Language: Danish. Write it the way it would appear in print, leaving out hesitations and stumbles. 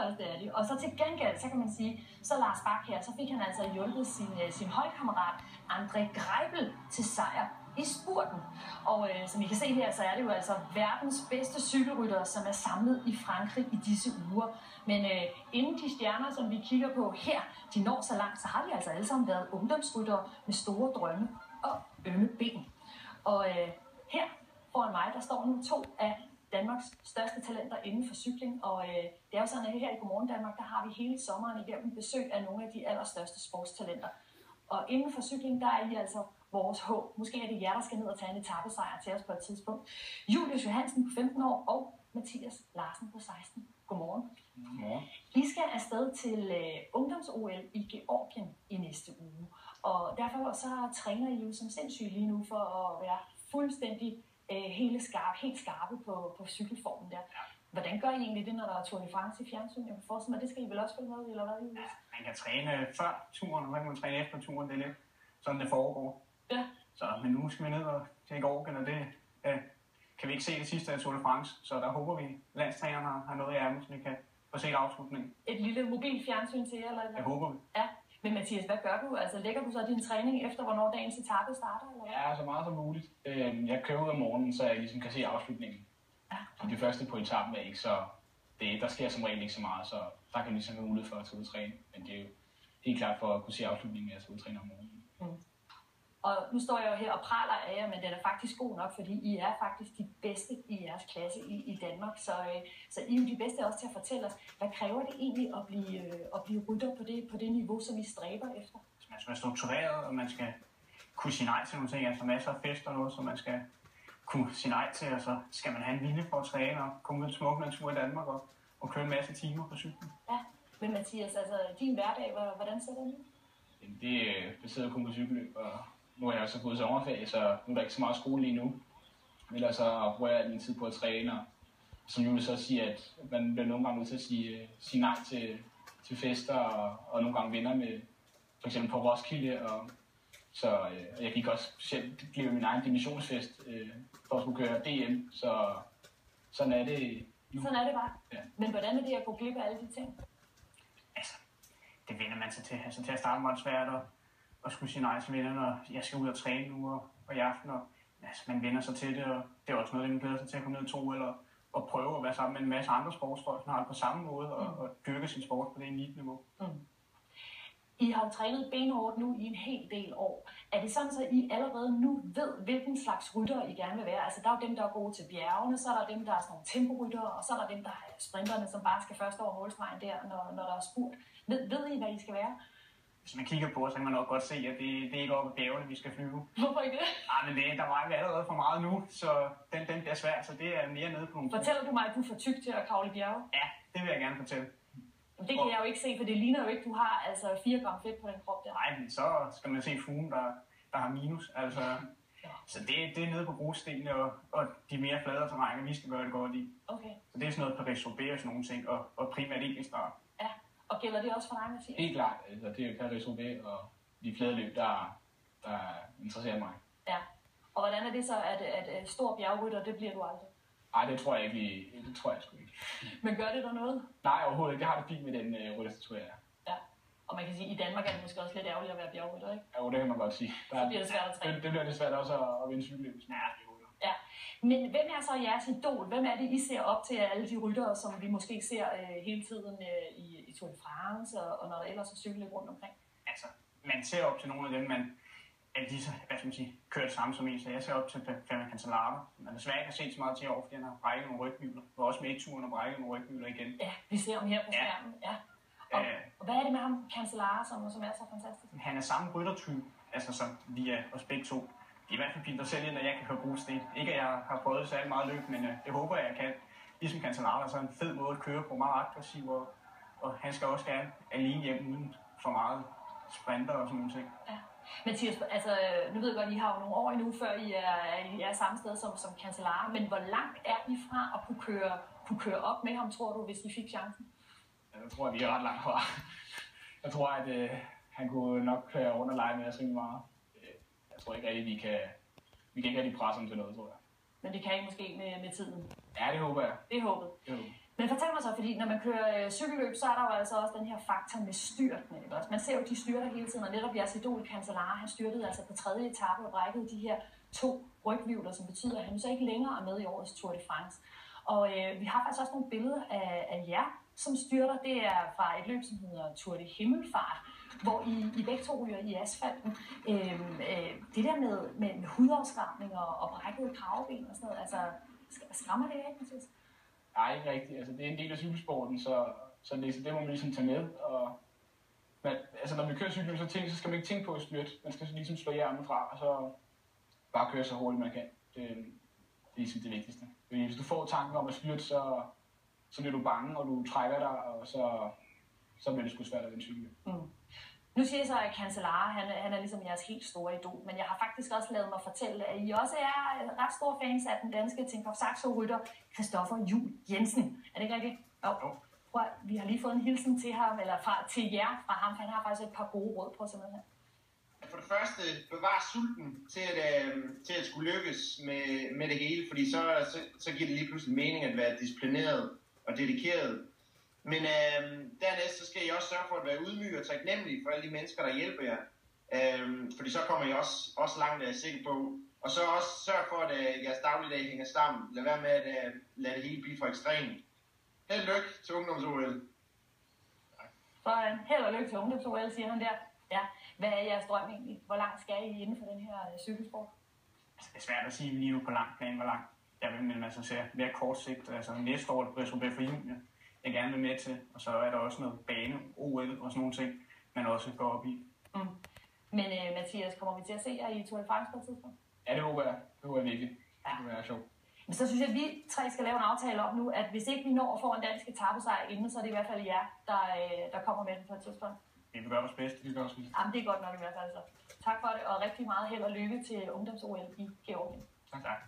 fald det er de. Og så til gengæld, så kan man sige, så Lars Bak her, så fik han altså hjulpet sin holdkammerat André Greipel til sejr i spurten. Og som I kan se her, så er det jo altså verdens bedste cykelryttere, som er samlet i Frankrig i disse uger. Men inden de stjerner, som vi kigger på her, de når så langt, så har de altså alle sammen været ungdomsryttere med store drømme og ømme ben. Og her foran mig, der står nu 2 af Danmarks største talenter inden for cykling, og det er jo sådan, at her i Godmorgen Danmark, der har vi hele sommeren igennem besøg af nogle af de allerstørste sportstalenter. Og inden for cykling, der er I altså vores håb. Måske er det jer, der skal ned og tage en etapesejr til os på et tidspunkt. Julius Johansen på 15 år og Mathias Larsen på 16. Godmorgen. Godmorgen. I skal afsted til ungdoms-OL i Georgien i næste uge, og derfor så træner I jo som sindssyge lige nu for at være fuldstændig helt skarpe på cykelformen der. Ja. Hvordan gør I egentlig det, når der er Tour de France i fjernsyn? Jeg kan forestille mig, det skal I vel også følge med, eller hvad? Ja, man kan træne før turen, og man kan træne efter turen. Det er lidt sådan, det foregår. Ja. Men nu skal vi ned og til Georgien, og det kan vi ikke se det sidste af Tour de France. Så der håber vi, at landstræneren har noget i ærmet, så vi kan få set afslutningen. Et lille mobil fjernsyn til jer, eller hvad? Det håber vi. Ja. Men Mathias, hvad gør du? Altså, lægger du så din træning efter, hvornår dagens etape starter? Eller hvad? Ja, så meget som muligt. Jeg kører ud om morgenen, så jeg ligesom kan se afslutningen. Ja. Og det første på etappen er ikke så... Der sker som regel ikke så meget, så der kan man ligesom have mulighed for at tage ud og træne. Men det er jo helt klart for at kunne se afslutningen med at tage ud og træne om morgenen. Mm. Og nu står jeg jo her og praler af jer, men det er da faktisk god nok, fordi I er faktisk de bedste i jeres klasse i Danmark. Så I er jo de bedste også til at fortælle os, hvad kræver det egentlig at blive rytter på det niveau, som I stræber efter? Man skal være struktureret, og man skal kunne sige nej til nogle ting. Altså masser af fest og noget, som man skal kunne sige nej til. Og så skal man have en vilje for at træne og komme ud i smuk natur i Danmark og køre en masse timer på cyklen. Ja, men Mathias, altså din hverdag, hvordan ser den ud? Det sidder kun på cykelløb, og nu er jeg også gået sommerferie, så nu er der ikke så meget skole lige nu. Ellers så bruger jeg min tid på at træne, og som Julie så siger, at man bliver nogle gange nødt til at sige nej til fester, og nogle gange venner med, for eksempel på Roskilde, og så jeg gik også specielt glip af min egen divisionsfest for at skulle køre DM, så sådan er det nu. Sådan er det bare. Ja. Men hvordan er det at gå glip af alle de ting? Altså, det vender man sig til. Altså til at starte var det svært at skulle sige nej til vennerne, og jeg skal ud og træne nu og i aften, og altså, man vender sig til det, og det er også noget, man glæder sig til at komme ned to eller og prøve at være sammen med en masse andre sportsfolk, som har det på samme måde, og dyrke sin sport på det elite-niveau. Mm. I har jo trænet benhårdt nu i en hel del år. Er det sådan, så I allerede nu ved, hvilken slags rytter I gerne vil være? Altså, der er jo dem, der er gode til bjergene, så er der dem, der er sådan nogle temporyttere, og så er der dem, der er sprinterne, som bare skal først over målstregen der, når der er spurt. Ved I, hvad I skal være? Hvis man kigger på os, så kan man nok godt se, at det er ikke op ad bjergene, vi skal flyve. Hvorfor ikke det? Men der var vi allerede for meget nu, så den bliver svær, så det er mere nede på nogle... Fortæller du mig, at du er for tyk til at kravle bjerge? Ja, det vil jeg gerne fortælle. Det kan jeg jo ikke se, for det ligner jo ikke, du har altså 4 gram fedt på den krop der. Nej, men så skal man se fuglen, der har minus. Altså, ja. Så det er nede på grusstenene og de mere flade terrænger, vi skal gøre det godt i. Okay. Så det er sådan noget Paris-Roubaix og sådan nogle ting, og primært enkeltstart. Ja, og gælder det også for dig, Mathias? Helt klart. Altså, det er Paris-Roubaix og de flade løb, der interesserer mig. Ja, og hvordan er det så, at stor bjergrytter, det bliver du aldrig? Nej, det tror jeg ikke. Det tror jeg sgu ikke. Men gør det der noget? Nej, overhovedet ikke. Det har det fint med den rytterstatur, jeg er. Ja, og man kan sige, at i Danmark er det måske også lidt ærgerligt at være bjergrytter, ikke? Jo, det kan man godt sige. Så bliver det svært at træne. Det bliver det svært også at vinde cykelløb. Ja, men hvem er så jeres idol? Hvem er det, I ser op til af alle de ryttere, som vi måske ser hele tiden i Tour de France, og når der ellers er cykelløb rundt omkring? Altså, man ser op til nogle af dem, man er lige så, kører det samme som en, så jeg ser op til Fabio Cancellara. Man desværre ikke har set så meget til år, fordi han har brækket nogle rygmyler. Var også med i turen og brækket nogle rygmyler igen. Ja, vi ser ham her på skærmen. Ja. Og hvad er det med ham, Cancellara, som er så fantastisk? Han er samme ryttertype, altså som vi er os begge to. Det er i hvert fald fint at sælge, når jeg kan køre brosten. Ikke at jeg har prøvet særlig meget løb, men det håber jeg kan. Ligesom Cancellara, så er en fed måde at køre på, meget aggressiv, og han skal også gerne alene hjem uden for meget sprinter og sådan nogle ting. Ja. Mathias, altså, nu ved jeg godt, I har jo nogle år endnu, før I er samme sted som Cancellara, men hvor langt er I fra at kunne køre op med ham, tror du, hvis I fik chancen? Jeg tror, at vi er ret langt fra. Jeg tror, at han kunne nok køre rundt og lege med os rimelig meget. Jeg tror ikke rigtig, vi kan ikke rigtig presse ham til noget, tror jeg. Men det kan I måske med tiden? Ja, det håber jeg. Det er håbet. Men fortæl mig så, fordi når man kører cykelløb, så er der jo altså også den her faktor med styrtene. Ikke også? Man ser jo, de styrter hele tiden, og netop jeres idol Cancellara, han styrtede altså på 3. etape og brækkede de her 2 rygvivler, som betyder, at han så ikke længere er med i årets Tour de France. Og vi har faktisk også nogle billeder af jer, som styrter. Det er fra et løb, som hedder Tour de Himmelfart, hvor I begge to ryger i asfalten. Det der med hudafskrabning og brækkede kraveben og sådan noget, altså skræmmer det ikke, Mathias? Nej, ikke rigtigt. Altså, det er en del af cykelsporten, så det må man ligesom tage med. Og, men, altså, når vi kører cykel, så skal man ikke tænke på at styrte. Man skal ligesom slå hjernen fra, og så bare køre så hurtigt man kan. Det er ligesom det vigtigste. Fordi hvis du får tanken om at styrte, så bliver du bange, og du trækker dig, og så bliver det sgu svært at vinde cykel. Nu siger jeg så, at Cancellara, han er ligesom jeres helt store idol, men jeg har faktisk også lavet mig fortælle, at I også er ret store fans af den danske Tinkoff Saxo-rytter Christoffer Juhl Jensen. Er det ikke rigtigt? Jo. Prøv, vi har lige fået en hilsen til ham, eller til jer fra ham, for han har faktisk et par gode råd på sådan noget her. For det første, bevar sulten til at skulle lykkes med det hele, fordi så giver det lige pludselig mening at være disciplineret og dedikeret. Men dernæst så skal I også sørge for at være ydmyge og taknemmelige for alle de mennesker, der hjælper jer. Fordi så kommer I også langt, jeg er sikker på. Og så også sørg for, at jeres dagligdag hænger sammen. Lad være med at lade det hele blive for ekstremt. Held og lykke til ungdoms-OL. Sådan, held og lykke til ungdoms-OL, siger han der. Ja. Hvad er jeres drøm egentlig? Hvor langt skal I inden for den her cykelsport? Altså, det er svært at sige lige nu på lang plan, hvor langt jeg vil, men altså ser mere kort sigt. Altså næste år, det bliver for junior. Jeg gerne vil med til, og så er der også noget bane, OL og sådan nogle ting, man også går op i. Men Mathias, kommer vi til at se jer i Tour de France på et tidspunkt? Ja, det håber jeg. Det håber jeg virkelig. Ja. Det vil være sjovt. Men så synes jeg, at vi 3 skal lave en aftale om nu, at hvis ikke vi når at få en dansk etapesejr inden, så er det i hvert fald jer, der kommer med den på et tidspunkt. Vi vil gøre vores bedste. Jamen, det er godt nok i hvert fald så. Tak for det, og rigtig meget held og lykke til ungdoms-OL i Georgien. Tak.